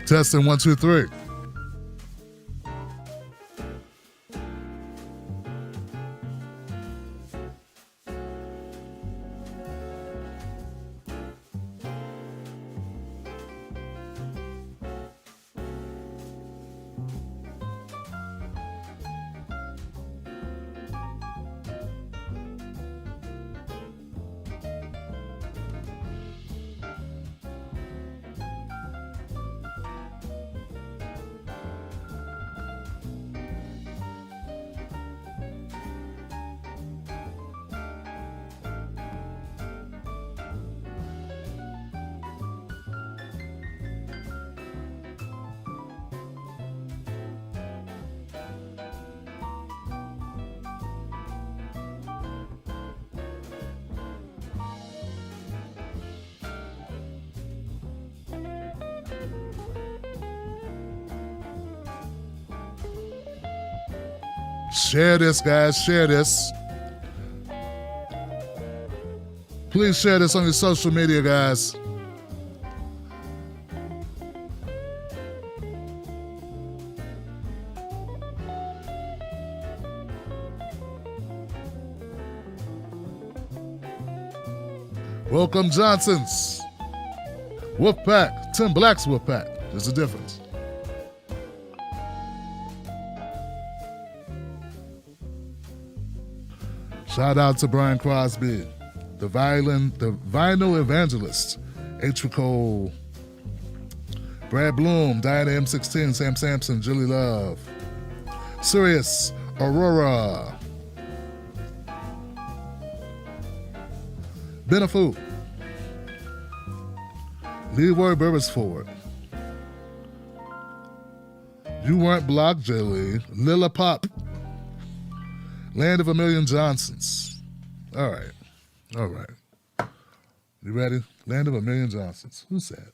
Testing 1, 2, 3. Share this, guys. Share this. Please share this on your social media, guys. Welcome, Johnsons. Wolfpack. Tim Black's Wolfpack. There's a difference. Shout out to Brian Crosby, the vinyl evangelist, H. Cole, Brad Bloom, Diana M16, Sam Sampson, Julie Love, Sirius, Aurora, Benefu, Leroy Beresford, You Weren't Blocked, Jelly, Lilla Pop, Land of a Million Johnsons. All right. You ready? Land of a Million Johnsons. Who's that?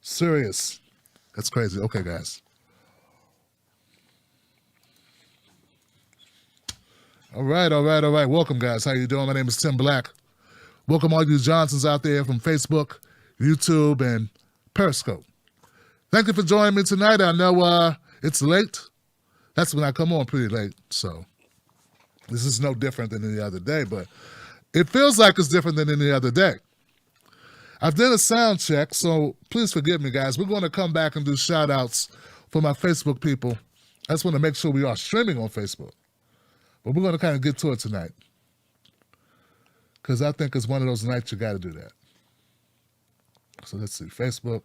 Serious. That's crazy. Okay, guys. All right. Welcome, guys. How you doing? My name is Tim Black. Welcome all you Johnsons out there from Facebook, YouTube, and Periscope. Thank you for joining me tonight. I know it's late. That's when I come on pretty late, so this is no different than any other day, but it feels like it's different than any other day. I've done a sound check, so please forgive me, guys. We're going to come back and do shout-outs for my Facebook people. I just want to make sure we are streaming on Facebook, but we're going to kind of get to it tonight because I think it's one of those nights you got to do that. So let's see, Facebook,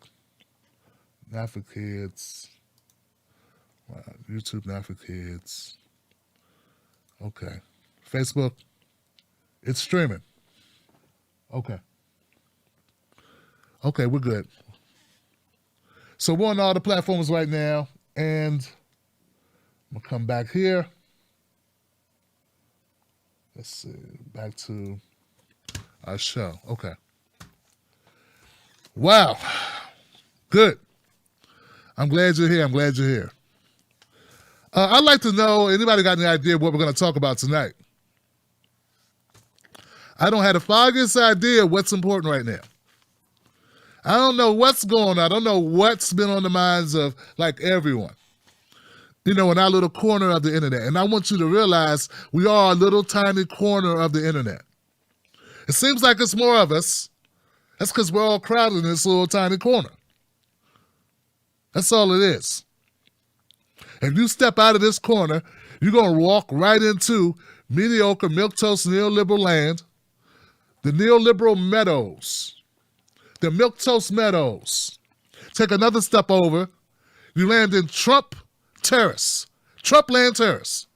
Not for Kids. Wow, YouTube Not for Kids. Okay. Facebook, it's streaming. Okay, we're good. So we're on all the platforms right now, and I'm going to come back here. Let's see, back to our show. Okay. Wow. Good. I'm glad you're here. I'd like to know, anybody got any idea what we're going to talk about tonight? I don't have the foggiest idea what's important right now. I don't know what's going on. I don't know what's been on the minds of, like, everyone. You know, in our little corner of the internet. And I want you to realize we are a little tiny corner of the internet. It seems like it's more of us. That's because we're all crowded in this little tiny corner. That's all it is. If you step out of this corner, you're going to walk right into mediocre, milquetoast, neoliberal land, the neoliberal meadows, the milquetoast meadows. Take another step over, you land in Trump Terrace, Trumpland Terrace.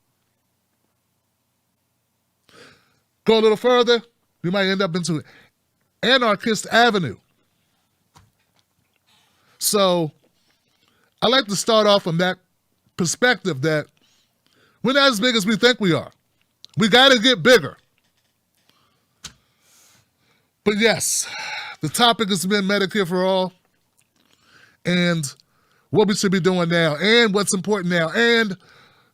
Go a little further, you might end up into Anarchist Avenue. So I like to start off from that perspective that we're not as big as we think we are. We got to get bigger. But yes, the topic has been Medicare for all and what we should be doing now and what's important now and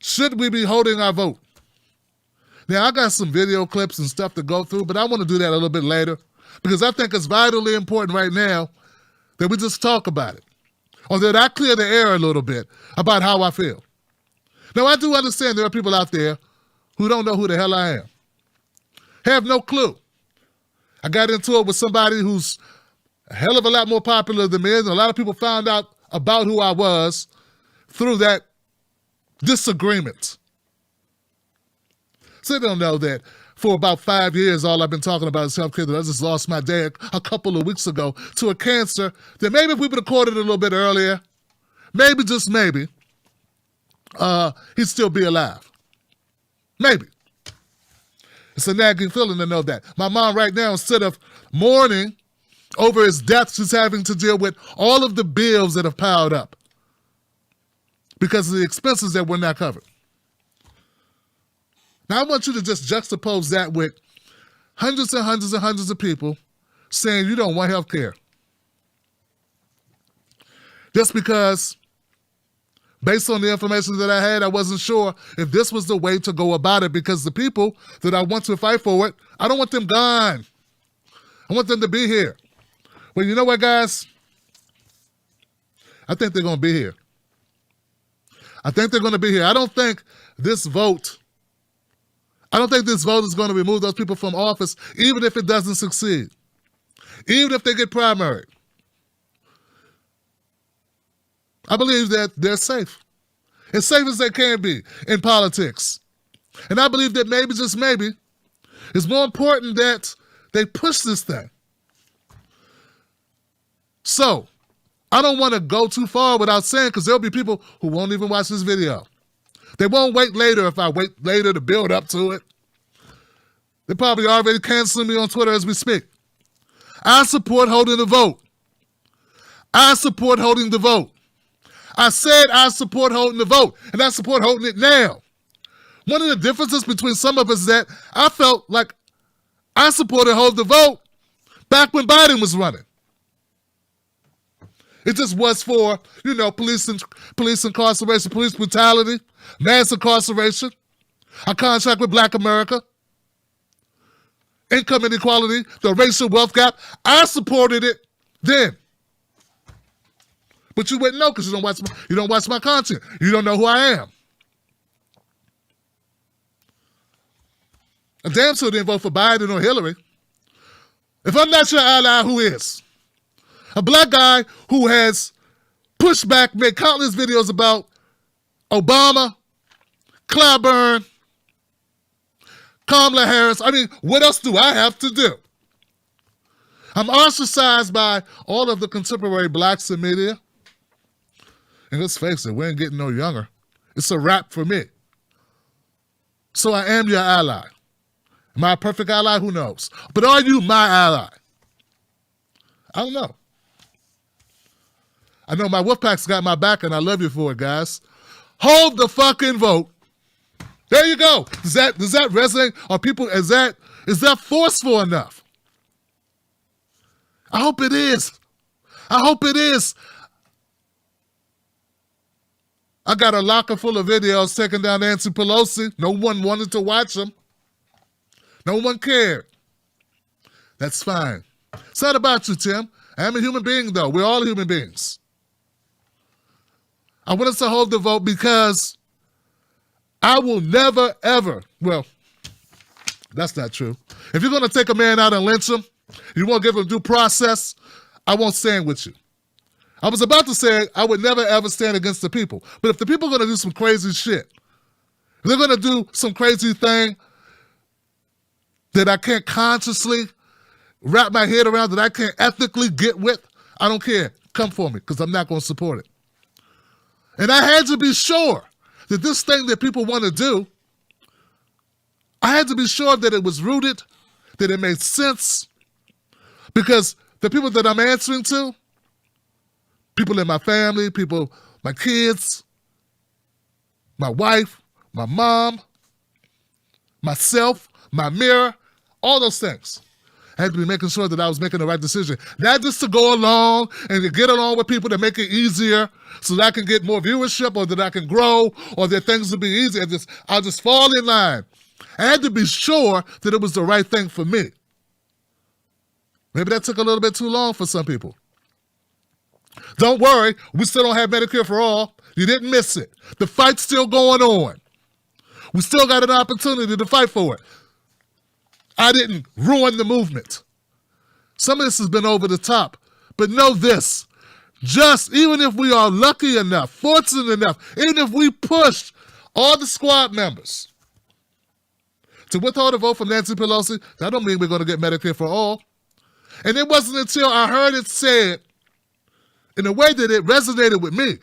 should we be holding our vote. Now, I got some video clips and stuff to go through, but I want to do that a little bit later because I think it's vitally important right now that we just talk about it, or that I clear the air a little bit about how I feel. Now, I do understand there are people out there who don't know who the hell I am, have no clue. I got into it with somebody who's a hell of a lot more popular than me, and a lot of people found out about who I was through that disagreement. So they don't know that for about 5 years, all I've been talking about is healthcare, that I just lost my dad a couple of weeks ago to a cancer that maybe if we would have caught it a little bit earlier, maybe, just maybe, he'd still be alive. Maybe. It's a nagging feeling to know that. My mom right now, instead of mourning over his death, she's having to deal with all of the bills that have piled up because of the expenses that were not covered. Now, I want you to just juxtapose that with hundreds and hundreds and hundreds of people saying you don't want health care. Just because, based on the information that I had, I wasn't sure if this was the way to go about it, because the people that I want to fight for it, I don't want them gone. I want them to be here. Well, you know what, guys? I think they're going to be here. I think they're going to be here. I don't think this vote is going to remove those people from office, even if it doesn't succeed, even if they get primary. I believe that they're safe, as safe as they can be in politics. And I believe that maybe, just maybe, it's more important that they push this thing. So, I don't want to go too far without saying, because there'll be people who won't even watch this video. They won't wait later if I wait later to build up to it. They're probably already canceling me on Twitter as we speak. I support holding the vote. I support holding the vote. I said I support holding the vote, and I support holding it now. One of the differences between some of us is that I felt like I supported hold the vote back when Biden was running. It just was for, police incarceration, police brutality, mass incarceration, a contract with Black America, income inequality, the racial wealth gap. I supported it then. But you wouldn't know because you don't watch my content. You don't know who I am. I damn sure didn't vote for Biden or Hillary. If I'm not your ally, who is? A black guy who has pushed back, made countless videos about Obama, Clyburn, Kamala Harris. I mean, what else do I have to do? I'm ostracized by all of the contemporary blacks in media. And let's face it, we ain't getting no younger. It's a wrap for me. So I am your ally. Am I a perfect ally? Who knows? But are you my ally? I don't know. I know my Wolfpack's got my back, and I love you for it, guys. Hold the fucking vote. There you go. Does that resonate? Are people, is that forceful enough? I hope it is. I hope it is. I got a locker full of videos taking down Nancy Pelosi. No one wanted to watch them. No one cared. That's fine. It's not about you, Tim. I am a human being, though. We're all human beings. I want us to hold the vote because I will never, ever, well, that's not true. If you're going to take a man out and lynch him, you won't give him due process, I won't stand with you. I was about to say I would never, ever stand against the people. But if the people are going to do some crazy shit, if they're going to do some crazy thing that I can't consciously wrap my head around, that I can't ethically get with, I don't care. Come for me, because I'm not going to support it. And I had to be sure that this thing that people want to do, I had to be sure that it was rooted, that it made sense, because the people that I'm answering to, people in my family, people, my kids, my wife, my mom, myself, my mirror, all those things. I had to be making sure that I was making the right decision. Not just to go along and to get along with people to make it easier so that I can get more viewership or that I can grow or that things will be easier. I'll just fall in line. I had to be sure that it was the right thing for me. Maybe that took a little bit too long for some people. Don't worry, we still don't have Medicare for all. You didn't miss it. The fight's still going on. We still got an opportunity to fight for it. I didn't ruin the movement. Some of this has been over the top. But know this, just even if we are lucky enough, fortunate enough, even if we push all the squad members to withhold a vote for Nancy Pelosi, that don't mean we're going to get Medicare for all. And it wasn't until I heard it said in a way that it resonated with me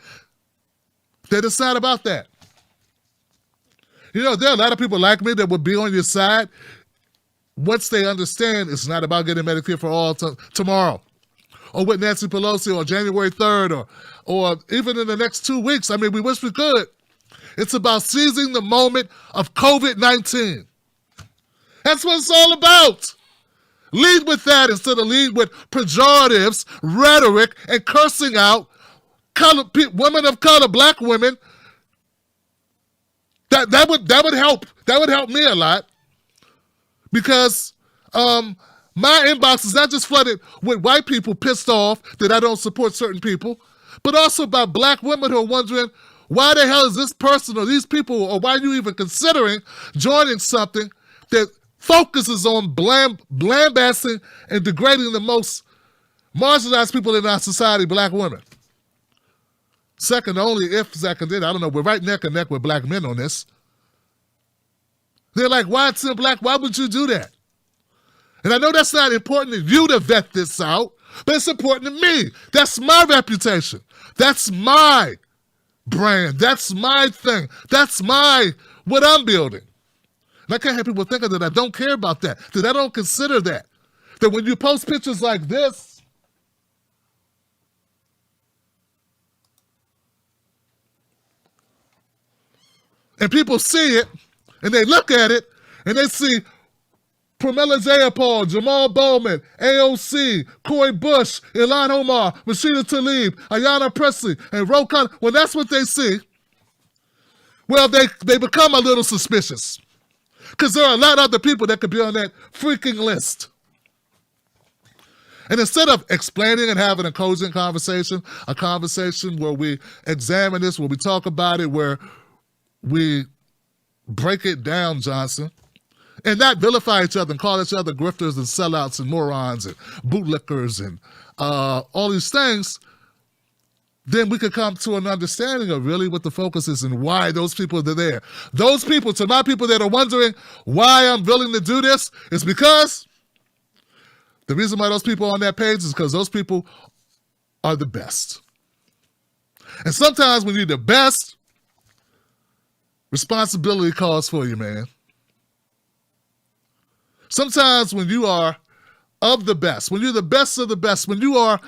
that it's not about that. You know, there are a lot of people like me that would be on your side once they understand it's not about getting Medicare for all tomorrow or with Nancy Pelosi or January 3rd or even in the next 2 weeks. I mean, we wish we could. It's about seizing the moment of COVID-19. That's what it's all about. Lead with that instead of lead with pejoratives, rhetoric, and cursing out women of color, black women. That would help. That would help me a lot. Because my inbox is not just flooded with white people pissed off that I don't support certain people, but also by black women who are wondering, why the hell is this person or these people, or why are you even considering joining something that focuses on lambasting and degrading the most marginalized people in our society, black women? Second only if Zach and I don't know, we're right neck and neck with black men on this. They're like, why Tim Black? Why would you do that? And I know that's not important to you to vet this out, but it's important to me. That's my reputation. That's my brand. That's my thing. That's what I'm building. And I can't have people thinking that I don't care about that I don't consider that. That when you post pictures like this, and people see it, and they look at it, and they see Pramila Jayapal, Jamal Bowman, AOC, Corey Bush, Ilhan Omar, Rashida Tlaib, Ayanna Pressley, and Rokan. Well, that's what they see. Well, they become a little suspicious because there are a lot of other people that could be on that freaking list. And instead of explaining and having a cogent conversation, a conversation where we examine this, where we talk about it, where we break it down, Johnson, and not vilify each other and call each other grifters and sellouts and morons and bootlickers and all these things, then we could come to an understanding of really what the focus is and why those people are there. Those people, to my people that are wondering why I'm willing to do this, is because the reason why those people are on that page is because those people are the best. And sometimes when you're the best, responsibility calls for you, man. Sometimes when you are of the best, when you're the best of the best, when you are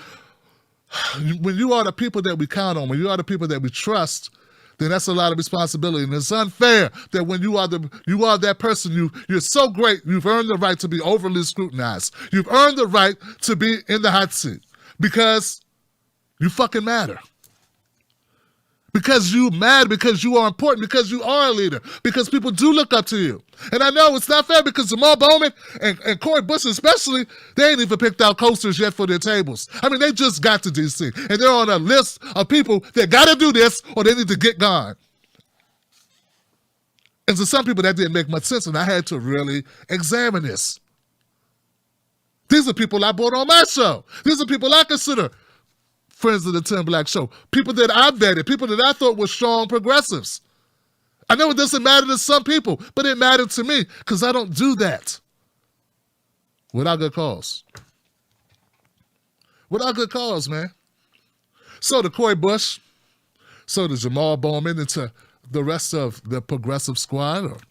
the people that we count on, when you are the people that we trust, then that's a lot of responsibility. And it's unfair that when you are that person, you're so great, you've earned the right to be overly scrutinized. You've earned the right to be in the hot seat because you fucking matter. Because you matter, because you are important, because you are a leader, because people do look up to you. And I know it's not fair because Jamal Bowman and Corey Bush especially, they ain't even picked out coasters yet for their tables. I mean, they just got to D.C. and they're on a list of people that got to do this or they need to get gone. And to some people that didn't make much sense, and I had to really examine this. These are people I brought on my show. These are people I consider friends of the Tim Black Show. People that I vetted, people that I thought were strong progressives. I know it doesn't matter to some people, but it mattered to me because I don't do that without good cause. Without good cause, man. So to Corey Bush, so to Jamal Bowman, and to the rest of the progressive squad,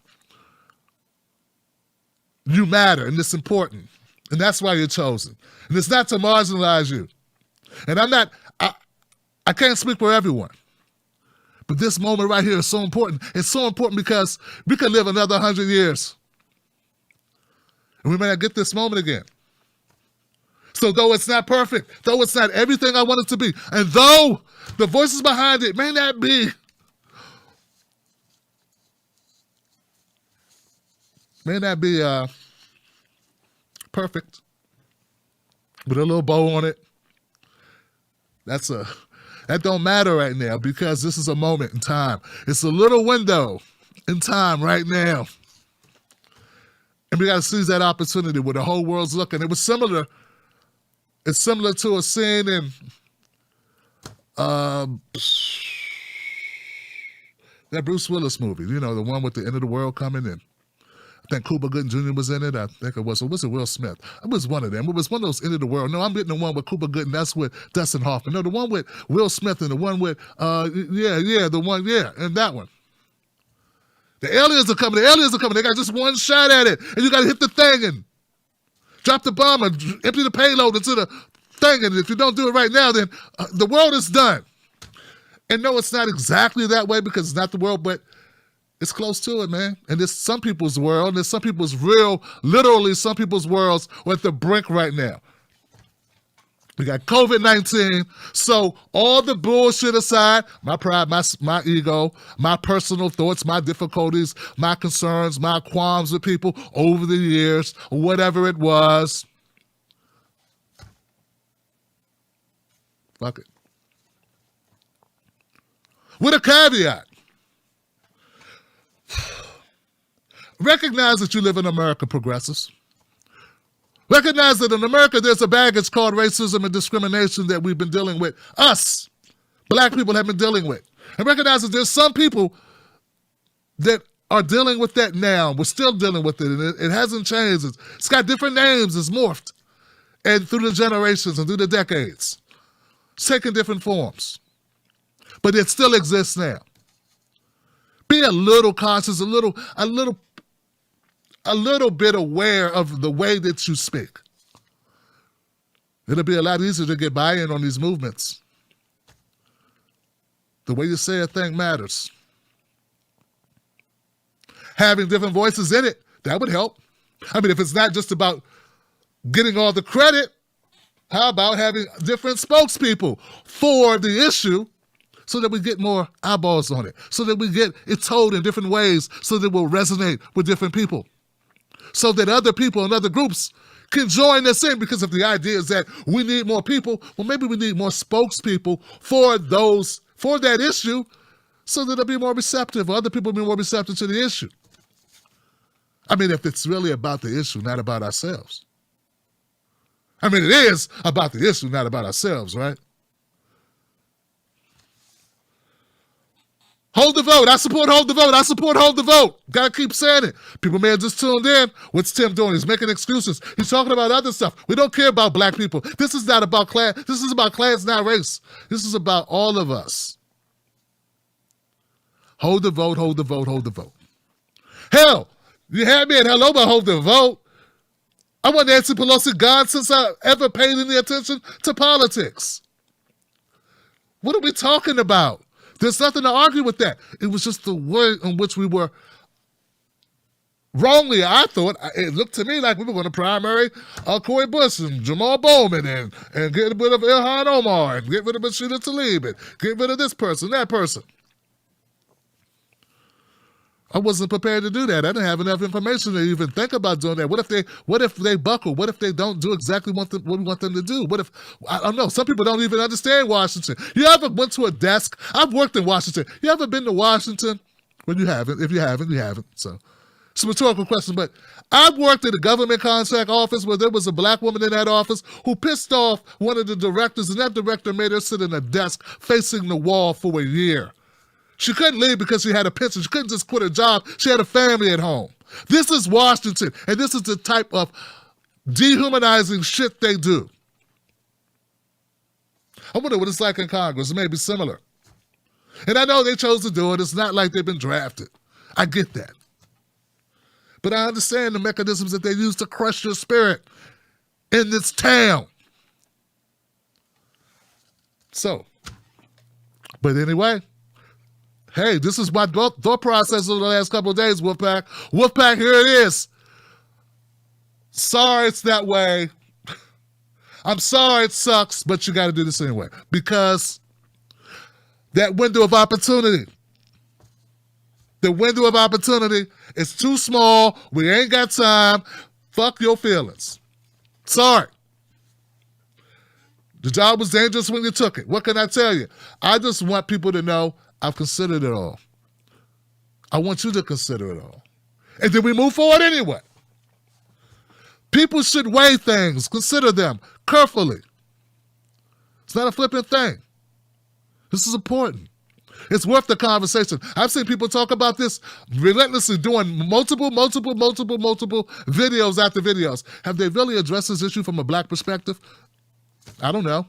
you matter, and it's important. And that's why you're chosen. And it's not to marginalize you. And I can't speak for everyone. But this moment right here is so important. It's so important because we could live another 100 years. And we may not get this moment again. So though it's not perfect, though it's not everything I want it to be, and though the voices behind it may not be perfect, with a little bow on it, That don't matter right now because this is a moment in time. It's a little window in time right now. And we got to seize that opportunity where the whole world's looking. It's similar to a scene in that Bruce Willis movie, the one with the end of the world coming in. I think Cuba Gooding Jr. was in it. I think it was. Or was it Will Smith? It was one of them. It was one of those end of the world. No, I'm getting the one with Cuba Gooding. That's with Dustin Hoffman. No, the one with Will Smith and the one with, and that one. The aliens are coming. They got just one shot at it. And you got to hit the thing and drop the bomb and empty the payload into the thing. And if you don't do it right now, then the world is done. And no, it's not exactly that way because it's not the world, but it's close to it, man. And it's some people's world, and it's some people's literally some people's worlds are at the brink right now. We got COVID-19, so all the bullshit aside, my pride, my ego, my personal thoughts, my difficulties, my concerns, my qualms with people over the years, whatever it was. Fuck it. With a caveat. Recognize that you live in America, progressives. Recognize that in America there's a baggage called racism and discrimination that we've been dealing with. Us, black people, have been dealing with. And recognize that there's some people that are dealing with that now. We're still dealing with it, and it hasn't changed. It's got different names. It's morphed. And through the generations and through the decades. It's taken different forms. But it still exists now. Be a little cautious, a little bit aware of the way that you speak. It'll be a lot easier to get buy-in on these movements. The way you say a thing matters. Having different voices in it, that would help. I mean, if it's not just about getting all the credit, how about having different spokespeople for the issue so that we get more eyeballs on it, so that we get it told in different ways, so that it will resonate with different people, so that other people and other groups can join us in, because if the idea is that we need more people, well, maybe we need more spokespeople for that issue so that they'll be more receptive, or other people will be more receptive to the issue. I mean, if it's really about the issue, not about ourselves. I mean, it is about the issue, not about ourselves, right? Hold the vote. I support hold the vote. I support hold the vote. Gotta keep saying it. People may have just tuned in. What's Tim doing? He's making excuses. He's talking about other stuff. We don't care about black people. This is not about class. This is about class, not race. This is about all of us. Hold the vote, hold the vote, hold the vote. Hell, you had me at hello, but hold the vote. I want Nancy Pelosi gone since I ever paid any attention to politics. What are we talking about? There's nothing to argue with that. It was just the way in which we were wrongly, I thought, it looked to me like we were going to primary Cory Bush and Jamal Bowman and get rid of Ilhan Omar and get rid of Rashida Tlaib and get rid of this person, that person. I wasn't prepared to do that. I didn't have enough information to even think about doing that. What if they buckle? What if they don't do exactly what we want them to do? What if, I don't know, some people don't even understand Washington. You ever went to a desk? I've worked in Washington. You ever been to Washington? Well, you haven't. If you haven't, you haven't. So it's a rhetorical question, but I've worked at a government contract office where there was a black woman in that office who pissed off one of the directors, and that director made her sit in a desk facing the wall for a year. She couldn't leave because she had a pension. She couldn't just quit her job. She had a family at home. This is Washington, and this is the type of dehumanizing shit they do. I wonder what it's like in Congress. It may be similar. And I know they chose to do it. It's not like they've been drafted. I get that. But I understand the mechanisms that they use to crush your spirit in this town. So, but anyway, hey, this is my thought process over the last couple of days, Wolfpack. Wolfpack, here it is. Sorry it's that way. I'm sorry it sucks, but you got to do this anyway. Because that window of opportunity, the window of opportunity is too small. We ain't got time. Fuck your feelings. Sorry. The job was dangerous when you took it. What can I tell you? I just want people to know I've considered it all. I want you to consider it all. And then we move forward anyway. People should weigh things, consider them carefully. It's not a flippant thing. This is important. It's worth the conversation. I've seen people talk about this relentlessly, doing multiple videos after videos. Have they really addressed this issue from a black perspective? I don't know.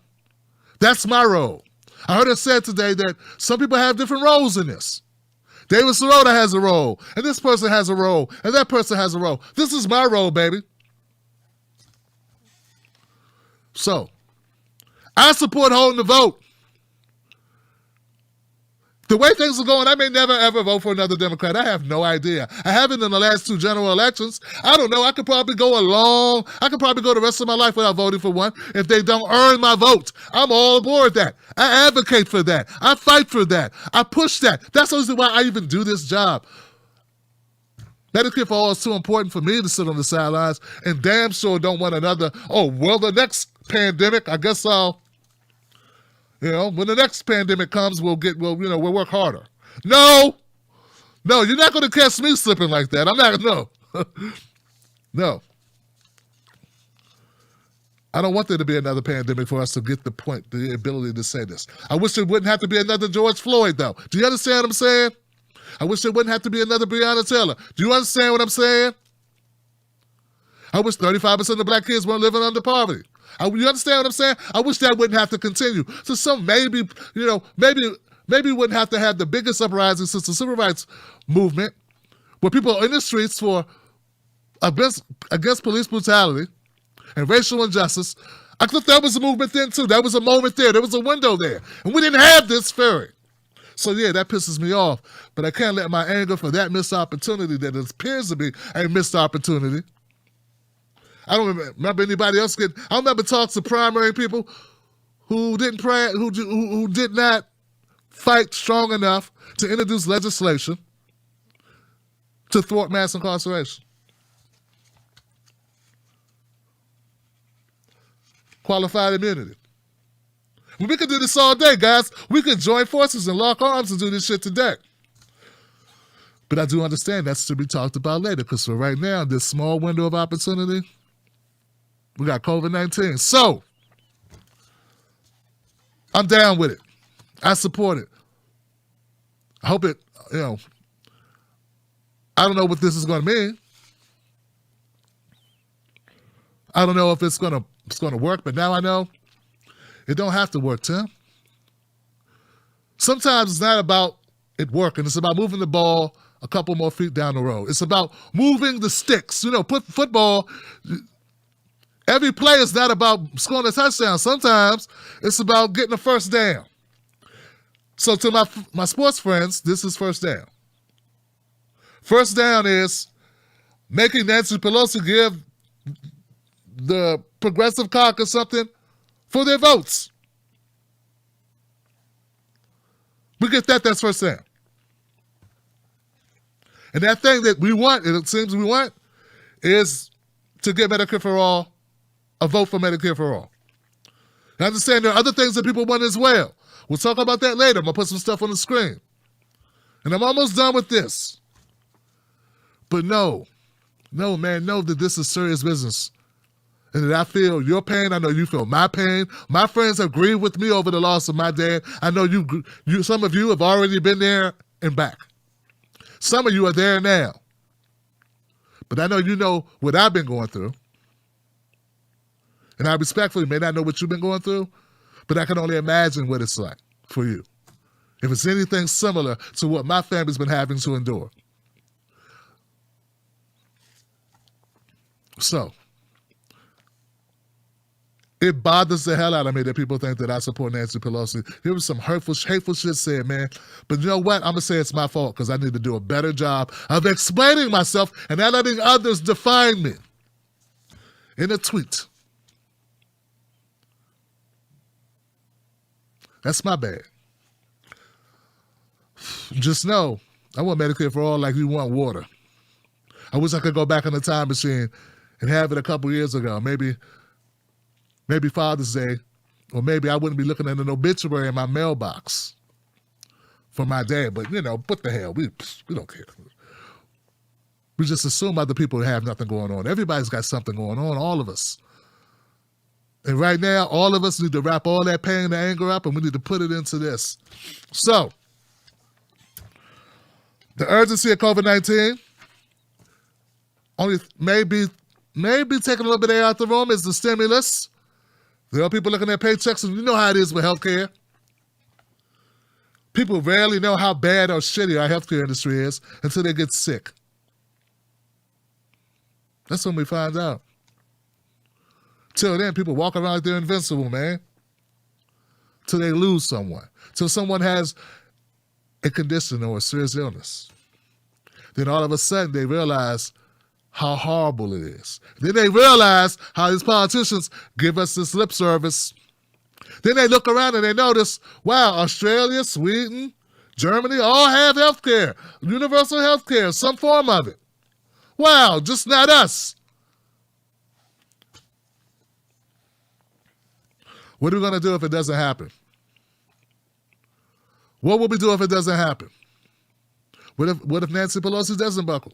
That's my role. I heard it said today that some people have different roles in this. David Sirota has a role, and this person has a role, and that person has a role. This is my role, baby. So, I support holding the vote. The way things are going, I may never, ever vote for another Democrat. I have no idea. I haven't in the last 2 general elections. I don't know. I could probably go the rest of my life without voting for one if they don't earn my vote. I'm all aboard that. I advocate for that. I fight for that. I push that. That's the reason why I even do this job. Medicare for all is too important for me to sit on the sidelines, and damn sure don't want another, the next pandemic, I guess when the next pandemic comes, we'll work harder. No, you're not going to catch me slipping like that. I'm not, no. No. I don't want there to be another pandemic for us to get the ability to say this. I wish there wouldn't have to be another George Floyd, though. Do you understand what I'm saying? I wish there wouldn't have to be another Breonna Taylor. Do you understand what I'm saying? I wish 35% of black kids weren't living under poverty. You understand what I'm saying? I wish that wouldn't have to continue. So some maybe wouldn't have to have the biggest uprising since the civil rights movement, where people are in the streets for against police brutality and racial injustice. I thought that was a movement then too. That was a moment there. There was a window there. And we didn't have this fury. So yeah, that pisses me off. But I can't let my anger for that missed opportunity that it appears to be a missed opportunity. I don't remember anybody else I don't remember talks to primary people who didn't pray, who did not fight strong enough to introduce legislation to thwart mass incarceration. Qualified immunity. We could do this all day, guys. We could join forces and lock arms and do this shit today. But I do understand that's to be talked about later, because for right now, this small window of opportunity, we got COVID-19. So, I'm down with it. I support it. I hope it, I don't know what this is going to mean. I don't know if it's going to work, but now I know it don't have to work, Tim. Sometimes it's not about it working. It's about moving the ball a couple more feet down the road. It's about moving the sticks. Football, every play is not about scoring a touchdown. Sometimes it's about getting a first down. So to my sports friends, this is first down. First down is making Nancy Pelosi give the Progressive Caucus something for their votes. We get that's first down. And that thing that we want, and it seems we want, is to get Medicare for all, a vote for Medicare for all. I understand there are other things that people want as well. We'll talk about that later. I'm going to put some stuff on the screen. And I'm almost done with this. But know that this is serious business. And that I feel your pain. I know you feel my pain. My friends have grieved with me over the loss of my dad. I know some of you have already been there and back. Some of you are there now. But I know you know what I've been going through. And I respectfully may not know what you've been going through, but I can only imagine what it's like for you. If it's anything similar to what my family's been having to endure. So, it bothers the hell out of me that people think that I support Nancy Pelosi. There was some hateful shit said, man. But you know what? I'm going to say it's my fault because I need to do a better job of explaining myself and not letting others define me. In a tweet. That's my bad. Just know, I want Medicare for all like you want water. I wish I could go back in the time machine and have it a couple years ago. Maybe Father's Day, Or maybe I wouldn't be looking at an obituary in my mailbox for my dad. But, what the hell? We don't care. We just assume other people have nothing going on. Everybody's got something going on, all of us. And right now, all of us need to wrap all that pain and anger up, and we need to put it into this. So, the urgency of COVID-19 only maybe taking a little bit of air out the room is the stimulus. There are people looking at paychecks, and you know how it is with healthcare. People rarely know how bad or shitty our healthcare industry is until they get sick. That's when we find out. Till then, people walk around like they're invincible, man. Till they lose someone. Till someone has a condition or a serious illness. Then all of a sudden, they realize how horrible it is. Then they realize how these politicians give us this lip service. Then they look around and they notice, wow, Australia, Sweden, Germany all have health care, universal health care, some form of it. Wow, just not us. What are we going to do if it doesn't happen? What will we do if it doesn't happen? What if Nancy Pelosi doesn't buckle?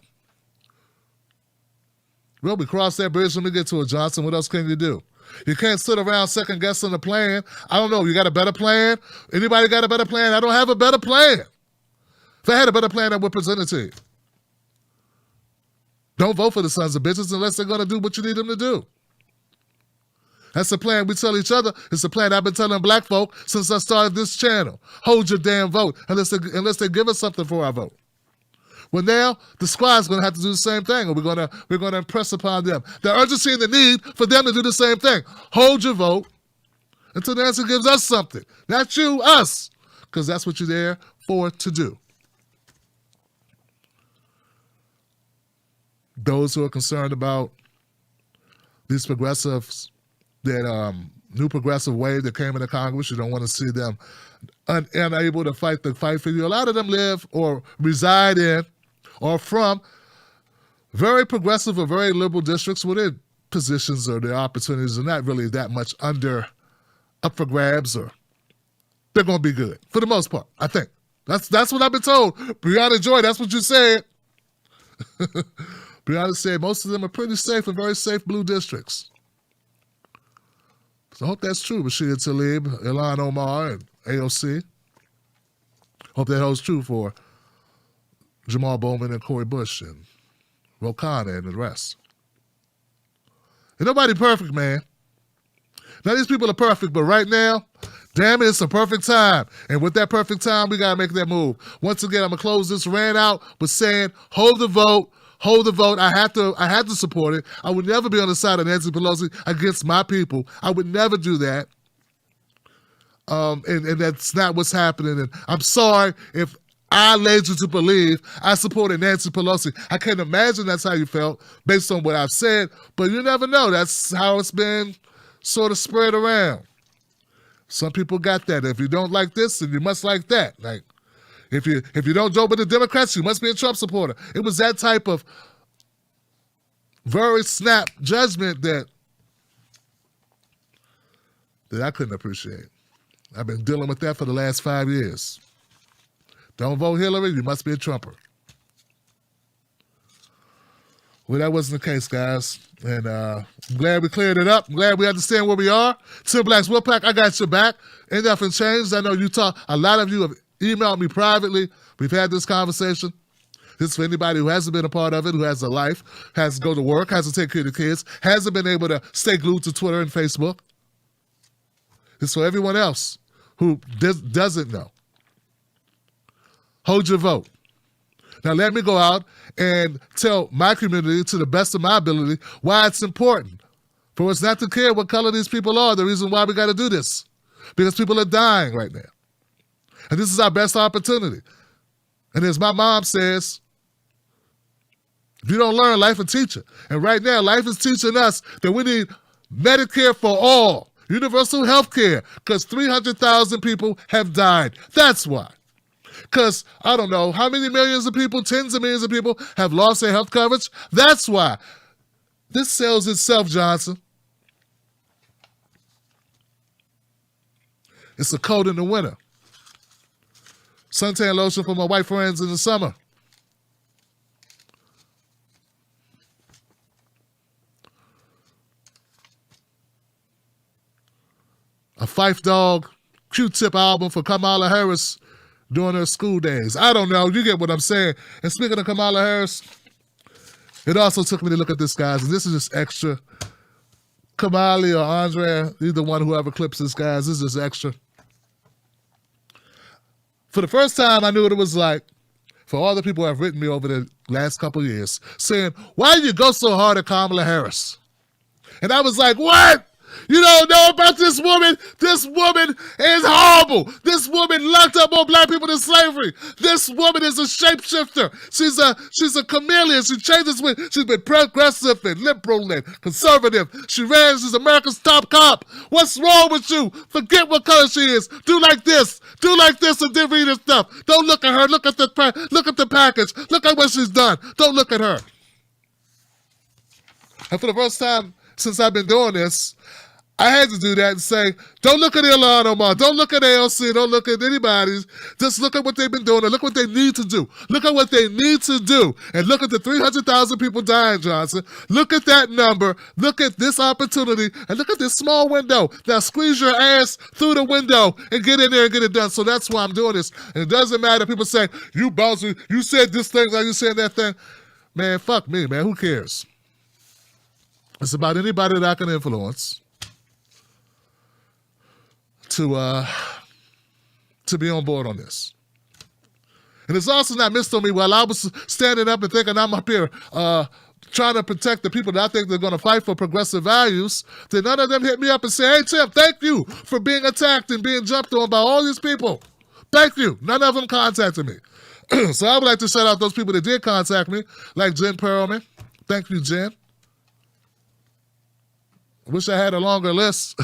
Well, we cross that bridge when we get to it, Johnson. What else can you do? You can't sit around second-guessing the plan. I don't know. You got a better plan? Anybody got a better plan? I don't have a better plan. If I had a better plan, I would present it to you. Don't vote for the sons of bitches unless they're going to do what you need them to do. That's the plan we tell each other. It's the plan I've been telling black folk since I started this channel. Hold your damn vote unless they give us something for our vote. Well, now the squad's going to have to do the same thing, or we're going to impress upon them the urgency and the need for them to do the same thing. Hold your vote until the answer gives us something. Not you, us, because that's what you're there for to do. Those who are concerned about these progressives, that new progressive wave that came into Congress, you don't want to see them unable to fight the fight for you. A lot of them live or reside in or from very progressive or very liberal districts where their positions or their opportunities are not really that much up for grabs, or they're going to be good for the most part, I think. That's what I've been told. Brianna Joy, that's what you said. Brianna said most of them are pretty safe and very safe blue districts. So I hope that's true. Rashida Tlaib, Ilhan Omar, and AOC. Hope that holds true for Jamal Bowman and Cori Bush and Ro Khanna and the rest. Ain't nobody perfect, man. None of these people are perfect, but right now, damn it, it's a perfect time. And with that perfect time, we got to make that move. Once again, I'm going to close this rant out with saying, hold the vote. Hold the vote. I had to support it. I would never be on the side of Nancy Pelosi against my people. I would never do that. And that's not what's happening. And I'm sorry if I led you to believe I supported Nancy Pelosi. I can't imagine that's how you felt based on what I've said, but you never know. That's how it's been sort of spread around. Some people got that. If you don't like this, then you must like that. Like, if you don't joke with the Democrats, you must be a Trump supporter. It was that type of very snap judgment that I couldn't appreciate. I've been dealing with that for the last 5 years. Don't vote Hillary, you must be a Trumper. Well, that wasn't the case, guys. And I'm glad we cleared it up. I'm glad we understand where we are. Tim Black's Wolfpack, I got your back. Ain't nothing changed. I know a lot of you have emailed me privately. We've had this conversation. This is for anybody who hasn't been a part of it, who has a life, has to go to work, has to take care of the kids, hasn't been able to stay glued to Twitter and Facebook. It's for everyone else who doesn't know. Hold your vote. Now let me go out and tell my community, to the best of my ability, why it's important for us not to care what color these people are, the reason why we got to do this. Because people are dying right now. And this is our best opportunity. And as my mom says, if you don't learn, life will teach you. And right now, life is teaching us that we need Medicare for all, universal health care, because 300,000 people have died. That's why. Because, I don't know, how many millions of people, tens of millions of people have lost their health coverage? That's why. This sells itself, Johnson. It's a coat in the winter. Suntan lotion for my white friends in the summer. A Phife Dawg Q-Tip album for Kamala Harris during her school days. I don't know. You get what I'm saying. And speaking of Kamala Harris, it also took me to look at this, guys. And this is just extra. Kamali or Andrea, either one, whoever clips this, guys, this is just extra. For the first time, I knew what it was like for all the people who have written me over the last couple of years saying, why do you go so hard at Kamala Harris? And I was like, what? You don't know about this woman? This woman is horrible. This woman locked up more black people in slavery. This woman is a shapeshifter. She's a chameleon. She changes with. She's been progressive and liberal and conservative. She's America's top cop. What's wrong with you? Forget what color she is. Do like this, and then read her stuff. Don't look at her. Look at the package. Look at what she's done. Don't look at her. And for the first time since I've been doing this, I had to do that and say, don't look at Ilhan Omar, don't look at AOC, don't look at anybody. Just look at what they've been doing and look what they need to do. Look at what they need to do. And look at the 300,000 people dying, Johnson. Look at that number. Look at this opportunity. And look at this small window. Now squeeze your ass through the window and get in there and get it done. So that's why I'm doing this. And it doesn't matter. People say, you bouncy, you said this thing, like you said that thing. Man, fuck me, man. Who cares? It's about anybody that I can influence to be on board on this. And it's also not missed on me while I was standing up and thinking I'm up here trying to protect the people that I think they're going to fight for progressive values, that none of them hit me up and say, hey, Tim, thank you for being attacked and being jumped on by all these people. Thank you. None of them contacted me. So I would like to shout out those people that did contact me, like Jen Perlman. Thank you, Jen. I wish I had a longer list.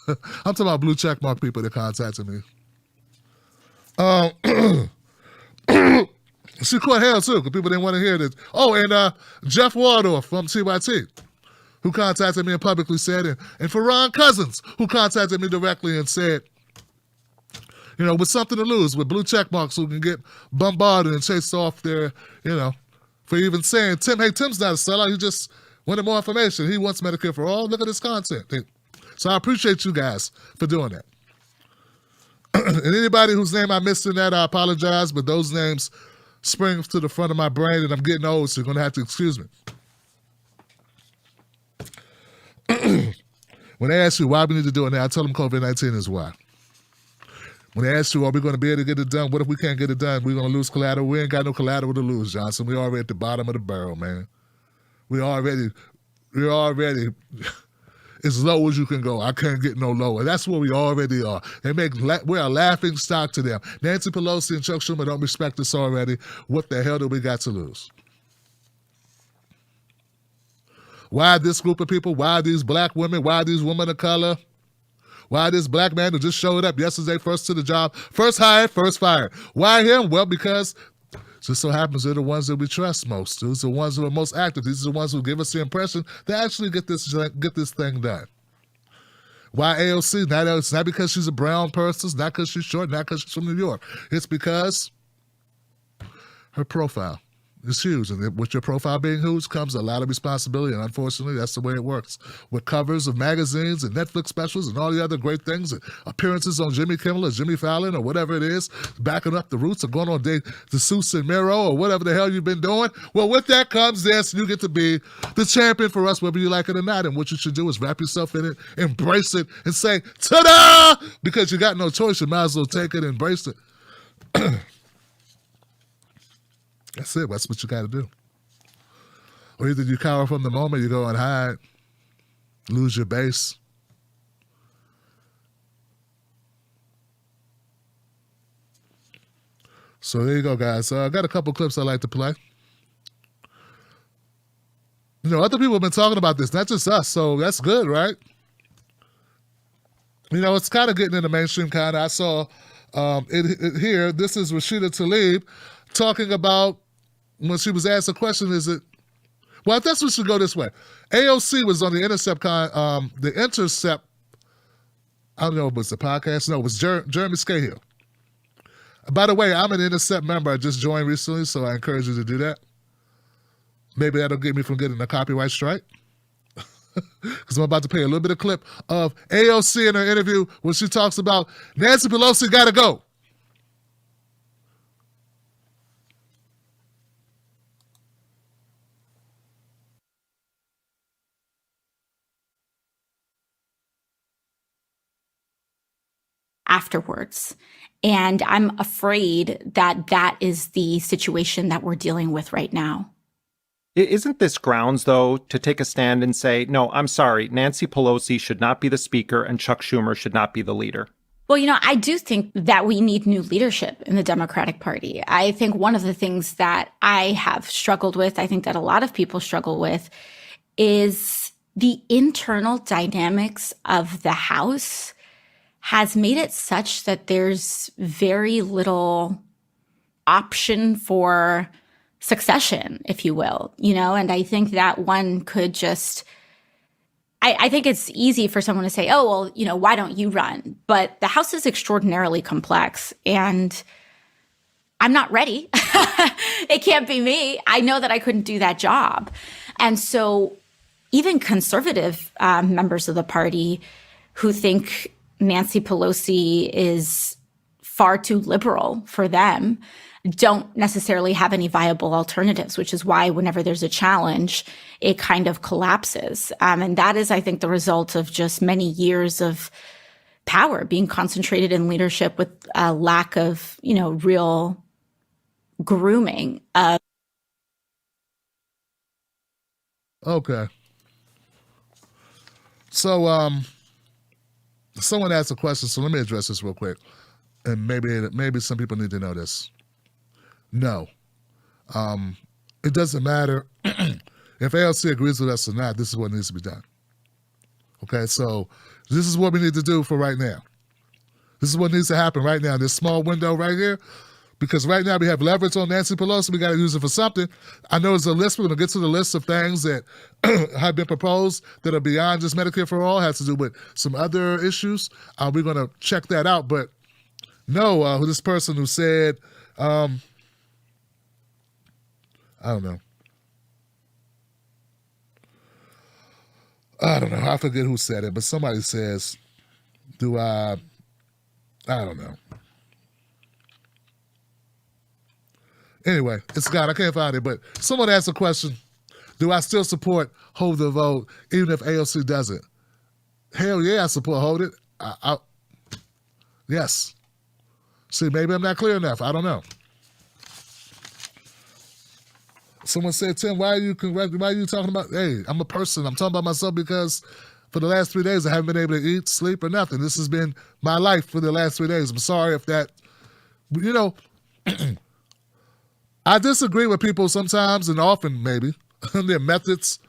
I'm talking about blue checkmark people that contacted me. She caught hell too, because people didn't want to hear this. Oh, and Jeff Waldorf from TYT, who contacted me and publicly said it. And for Ron Cousins, who contacted me directly and said, you know, with something to lose, with blue checkmarks who can get bombarded and chased off there, you know, for even saying, Tim's not a sellout, he just wanted more information. He wants Medicare for all. Look at his content. So I appreciate you guys for doing that. And anybody whose name I missed in that, I apologize, but those names spring to the front of my brain and I'm getting old, so you're going to have to excuse me. When they ask you why we need to do it now, I tell them COVID-19 is why. When they ask you, are we going to be able to get it done? What if we can't get it done? We're going to lose collateral. We ain't got no collateral to lose, Johnson. We're already at the bottom of the barrel, man. We're already as low as you can go. I can't get no lower. That's where we already are. We're a laughing stock to them. Nancy Pelosi and Chuck Schumer don't respect us already. What the hell do we got to lose? Why this group of people? Why these black women? Why these women of color? Why this black man who just showed up yesterday, first to the job, first hired, first fired? Why him? Well, because just so happens they're the ones that we trust most. Those are the ones who are most active. These are the ones who give us the impression they actually get this thing done. Why AOC? It's not because she's a brown person. It's not because she's short. Not because she's from New York. It's because her profile is huge. And with your profile being huge comes a lot of responsibility. And unfortunately, that's the way it works. With covers of magazines and Netflix specials and all the other great things, and appearances on Jimmy Kimmel or Jimmy Fallon or whatever it is, backing up the roots or going on the Suhn Miro or whatever the hell you've been doing. Well, with that comes this. You get to be the champion for us, whether you like it or not. And what you should do is wrap yourself in it, embrace it, and say, ta-da! Because you got no choice. You might as well take it and embrace it. That's it. That's what you got to do. Or either you cower from the moment, you go and hide, lose your base. So there you go, guys. I got a couple clips I like to play. You know, other people have been talking about this, not just us, so that's good, right? You know, it's kind of getting in the mainstream kind of. I saw it here. This is Rashida Tlaib talking about when she was asked a question, well, I guess we should go this way. AOC was on the Intercept I don't know if it's a podcast. No, it was Jeremy Scahill. By the way, I'm an Intercept member. I just joined recently, so I encourage you to do that. Maybe that'll get me from getting a copyright strike. Because I'm about to play a little bit of clip of AOC in her interview when she talks about Nancy Pelosi got to go. Afterwards. And I'm afraid that that is the situation that we're dealing with right now. Isn't this grounds, though, to take a stand and say, no, I'm sorry, Nancy Pelosi should not be the speaker and Chuck Schumer should not be the leader? Well, I do think that we need new leadership in the Democratic Party. I think one of the things that I have struggled with, I think that a lot of people struggle with, is the internal dynamics of the House has made it such that there's very little option for succession, if you will, and I think that one could just, I think it's easy for someone to say, oh, well, why don't you run? But the House is extraordinarily complex and I'm not ready. It can't be me. I know that I couldn't do that job. And so even conservative members of the party who think Nancy Pelosi is far too liberal for them don't necessarily have any viable alternatives, which is why whenever there's a challenge, it kind of collapses. And that is, I think, the result of just many years of power being concentrated in leadership with a lack of, real grooming of. Okay. So, someone asked a question, so let me address this real quick. And maybe some people need to know this. No. It doesn't matter if AOC agrees with us or not. This is what needs to be done. Okay, so this is what we need to do for right now. This is what needs to happen right now, this small window right here. Because right now we have leverage on Nancy Pelosi. We got to use it for something. I know there's a list. We're going to get to the list of things that have been proposed that are beyond just Medicare for All. Has to do with some other issues. We're going to check that out. But no, this person who said, I don't know. I forget who said it, but somebody says, I don't know. Anyway, it's gone. I can't find it, but someone asked a question. Do I still support hold the vote even if AOC doesn't? Hell yeah, I support hold it. Yes. See, maybe I'm not clear enough. I don't know. Someone said, Tim, why are you talking about, hey, I'm a person. I'm talking about myself because for the last 3 days I haven't been able to eat, sleep, or nothing. This has been my life for the last 3 days. I'm sorry if that, I disagree with people sometimes and often maybe, their methods.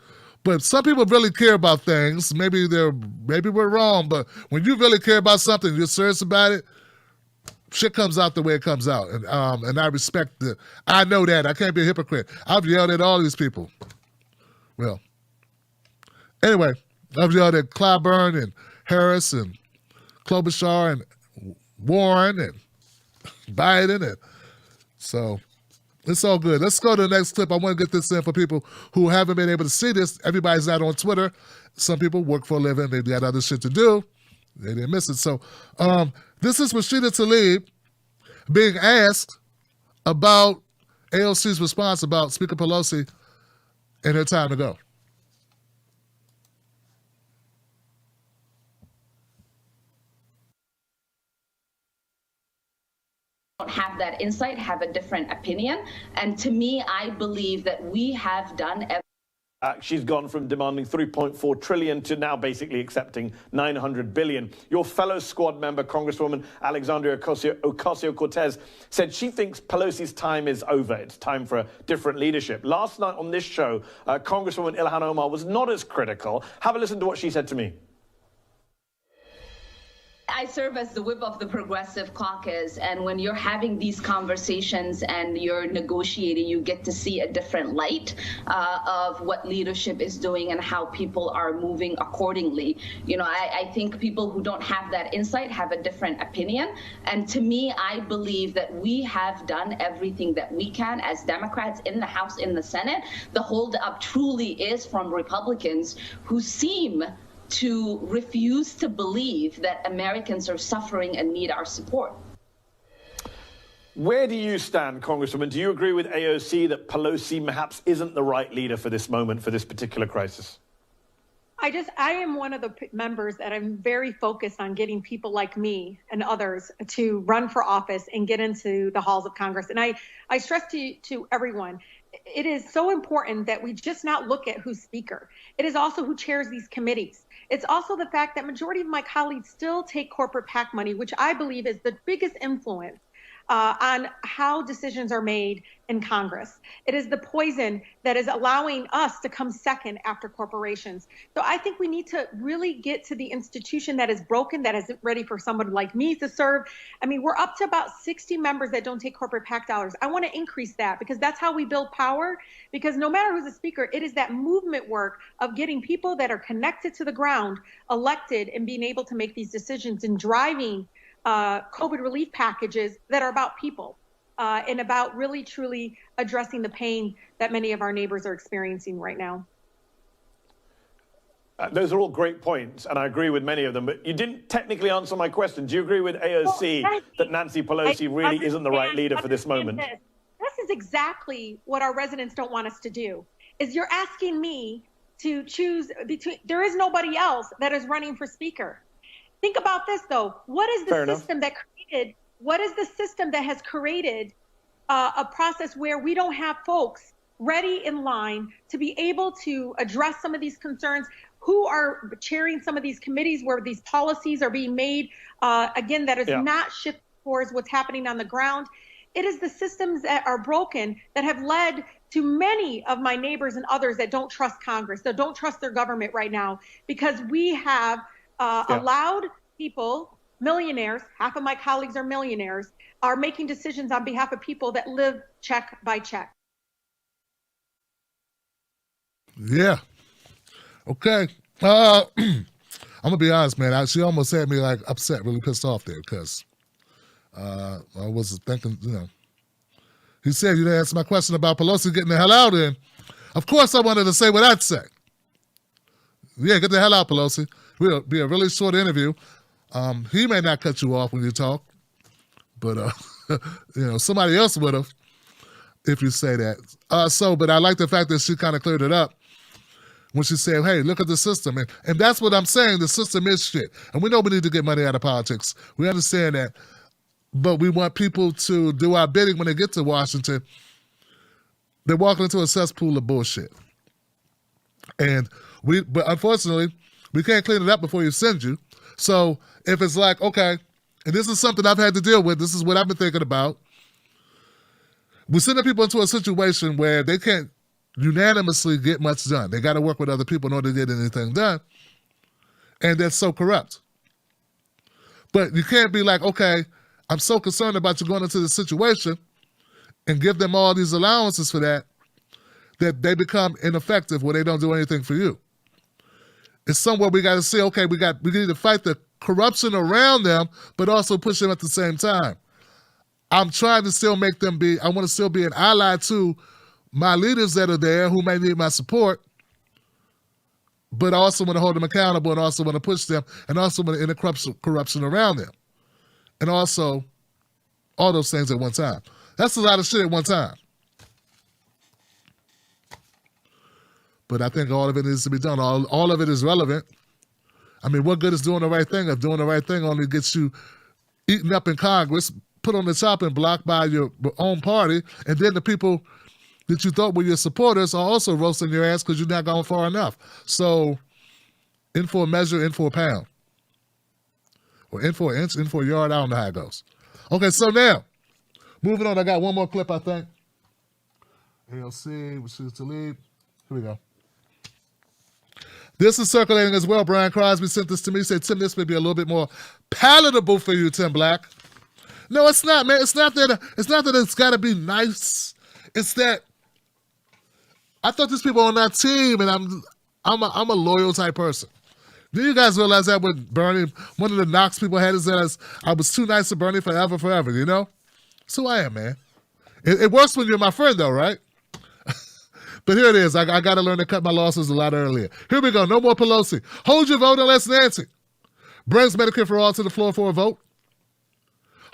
But some people really care about things. Maybe we're wrong, but when you really care about something, you're serious about it, shit comes out the way it comes out. And I respect it. I know that. I can't be a hypocrite. I've yelled at all these people. Well, anyway, I've yelled at Clyburn and Harris and Klobuchar and Warren and Biden. And so it's all good. Let's go to the next clip. I want to get this in for people who haven't been able to see this. Everybody's not on Twitter. Some people work for a living. They got other shit to do. They didn't miss it. So this is Rashida Tlaib being asked about AOC's response about Speaker Pelosi and her time to go. Don't have that insight, have a different opinion. And to me, I believe that we have done she's gone from demanding 3.4 trillion to now basically accepting 900 billion. Your fellow squad member, Congresswoman Alexandria Ocasio-Cortez, said she thinks Pelosi's time is over. It's time for a different leadership. Last night on this show, Congresswoman Ilhan Omar was not as critical. Have a listen to what she said to me. I serve as the whip of the Progressive Caucus, and when you're having these conversations and you're negotiating, you get to see a different light of what leadership is doing and how people are moving accordingly. You know, I think people who don't have that insight have a different opinion, and to me, I believe that we have done everything that we can as Democrats in the House, in the Senate. The holdup truly is from Republicans who seem to refuse to believe that Americans are suffering and need our support. Where do you stand, Congresswoman? Do you agree with AOC that Pelosi perhaps isn't the right leader for this moment, for this particular crisis? I am one of the members that I'm very focused on getting people like me and others to run for office and get into the halls of Congress. And I stress to everyone, it is so important that we just not look at who's speaker. It is also who chairs these committees. It's also the fact that majority of my colleagues still take corporate PAC money, which I believe is the biggest influence on how decisions are made in Congress. It is the poison that is allowing us to come second after corporations. So I think we need to really get to the institution that is broken, that isn't ready for someone like me to serve. I mean, we're up to about 60 members that don't take corporate PAC dollars. I want to increase that because that's how we build power. Because no matter who's a speaker, it is that movement work of getting people that are connected to the ground elected and being able to make these decisions and driving COVID relief packages that are about people and about really, truly addressing the pain that many of our neighbors are experiencing right now. Those are all great points, and I agree with many of them, but you didn't technically answer my question. Do you agree with AOC that Nancy Pelosi really isn't the right leader for this moment? This is exactly what our residents don't want us to do, is you're asking me to choose between, there is nobody else that is running for speaker. Think about this, though. What is the system that created? What is the system that has created a process where we don't have folks ready in line to be able to address some of these concerns? Who are chairing some of these committees where these policies are being made? Again, that is not shifting towards what's happening on the ground. It is the systems that are broken that have led to many of my neighbors and others that don't trust Congress, that don't trust their government right now, because we have allowed people, millionaires, half of my colleagues are millionaires, are making decisions on behalf of people that live check by check. Yeah. Okay. I'm gonna be honest, man. She almost had me like upset, really pissed off there because I was thinking, you know, he said you didn't answer my question about Pelosi getting the hell out. And of course I wanted to say what I'd say. Yeah, get the hell out, Pelosi. It'll be a really short interview. He may not cut you off when you talk, but you know, somebody else would have if you say that. But I like the fact that she kind of cleared it up when she said, hey, look at the system. And that's what I'm saying. The system is shit. And we know we need to get money out of politics. We understand that. But we want people to do our bidding when they get to Washington. They're walking into a cesspool of bullshit. But unfortunately, we can't clean it up before you send you. So if it's like, okay, and this is something I've had to deal with, this is what I've been thinking about. We're sending people into a situation where they can't unanimously get much done. They got to work with other people in order to get anything done. And that's so corrupt. But you can't be like, okay, I'm so concerned about you going into this situation and give them all these allowances for that they become ineffective where they don't do anything for you. It's somewhere we got to say, okay, we need to fight the corruption around them, but also push them at the same time. I'm trying to still make them I want to still be an ally to my leaders that are there who may need my support, but I also want to hold them accountable and also want to push them and also want to end the corruption around them. And also all those things at one time. That's a lot of shit at one time. But I think all of it needs to be done. All of it is relevant. I mean, what good is doing the right thing if doing the right thing only gets you eaten up in Congress, put on the chopping block by your own party, and then the people that you thought were your supporters are also roasting your ass because you're not going far enough. So, in for a measure, in for a pound. Or in for an inch, in for a yard, I don't know how it goes. Okay, so now, moving on, I got one more clip, I think. ALC, we choose to lead. Here we go. This is circulating as well. Brian Crosby sent this to me. He said, Tim, this may be a little bit more palatable for you, Tim Black. No, it's not, man. It's not that it's got to be nice. It's that I thought these people on that team, and I'm a loyal type person. Do you guys realize that with Bernie, one of the knocks people had is that I was too nice to Bernie forever, you know? That's who I am, man. It works when you're my friend, though, right? But here it is. I got to learn to cut my losses a lot earlier. Here we go. No more Pelosi. Hold your vote unless Nancy brings Medicare for All to the floor for a vote.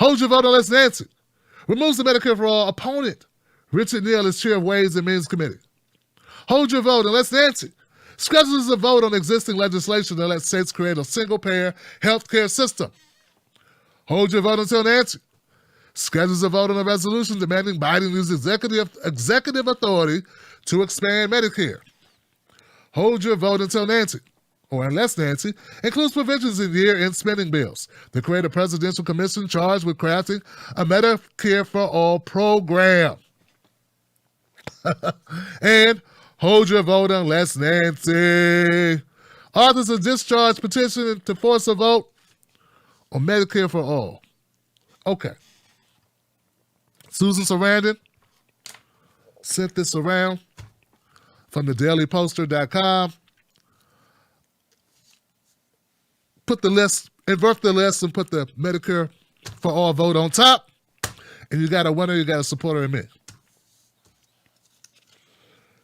Hold your vote unless Nancy removes the Medicare for All opponent. Richard Neal is chair of Ways and Means Committee. Hold your vote unless Nancy schedules a vote on existing legislation that lets states create a single-payer health care system. Hold your vote until Nancy schedules a vote on a resolution demanding Biden use executive authority to expand Medicare. Hold your vote until Nancy, or unless Nancy, includes provisions in year-end spending bills to create a presidential commission charged with crafting a Medicare for All program. And hold your vote unless Nancy authors a discharge petition to force a vote on Medicare for All. Okay. Susan Sarandon sent this around from the dailyposter.com. Put the list, invert the list, and put the Medicare for All vote on top. And you got a winner, you got a supporter in me.